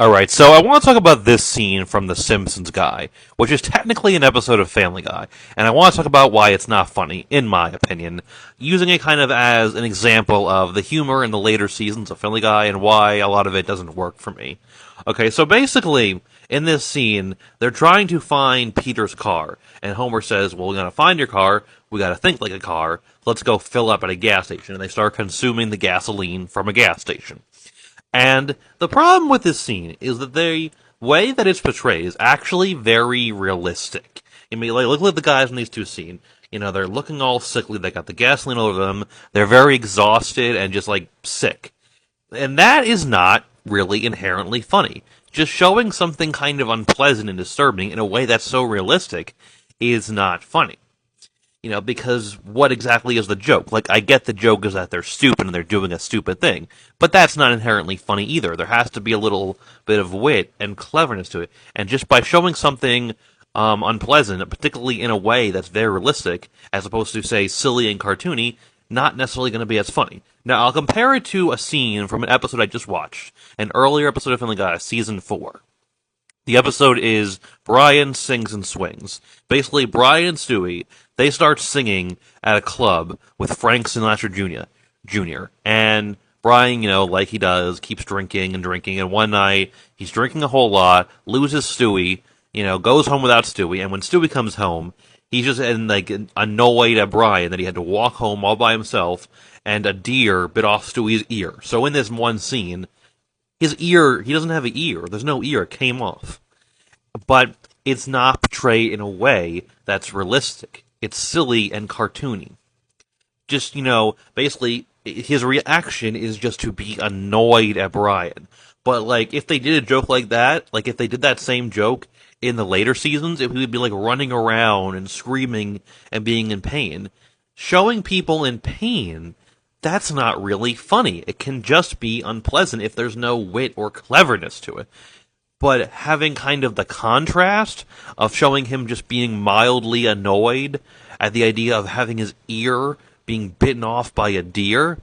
Alright, so I want to talk about this scene from The Simpsons Guy, which is technically an episode of Family Guy, and I want to talk about why it's not funny, in my opinion, using it kind of as an example of the humor in the later seasons of Family Guy and why a lot of it doesn't work for me. Okay, so basically, in this scene, they're trying to find Peter's car, and Homer says, well, we gotta find your car, we gotta think like a car, let's go fill up at a gas station, and they start consuming the gasoline from a gas station. And the problem with this scene is that the way that it's portrayed is actually very realistic. I mean, like, look at the guys in these two scenes. You know, they're looking all sickly, they got the gasoline all over them, they're very exhausted and just, like, sick. And that is not really inherently funny. Just showing something kind of unpleasant and disturbing in a way that's so realistic is not funny. You know, because what exactly is the joke? Like, I get the joke is that they're stupid and they're doing a stupid thing, but that's not inherently funny either. There has to be a little bit of wit and cleverness to it. And just by showing something unpleasant, particularly in a way that's very realistic, as opposed to, say, silly and cartoony, not necessarily going to be as funny. Now, I'll compare it to a scene from an episode I just watched, an earlier episode of Family Guy, season 4. The episode is Brian Sings and Swings. Basically, Brian and Stewie, they start singing at a club with Frank Sinatra Jr. And Brian, you know, like he does, keeps drinking, and one night, he's drinking a whole lot, loses Stewie, you know, goes home without Stewie, and when Stewie comes home, he's just annoyed at Brian that he had to walk home all by himself, and a deer bit off Stewie's ear. So in this one scene, his ear, he doesn't have an ear. There's no ear. It came off. But it's not portrayed in a way that's realistic. It's silly and cartoony. Just, you know, basically, his reaction is just to be annoyed at Brian. But, like, if they did a joke like that, like, if they did that same joke in the later seasons, if he would be, like, running around and screaming and being in pain, showing people in pain, that's not really funny. It can just be unpleasant if there's no wit or cleverness to it. But having kind of the contrast of showing him just being mildly annoyed at the idea of having his ear being bitten off by a deer,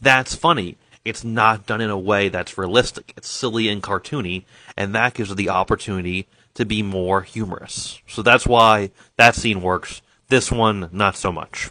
that's funny. It's not done in a way that's realistic. It's silly and cartoony, and that gives it the opportunity to be more humorous. So that's why that scene works. This one, not so much.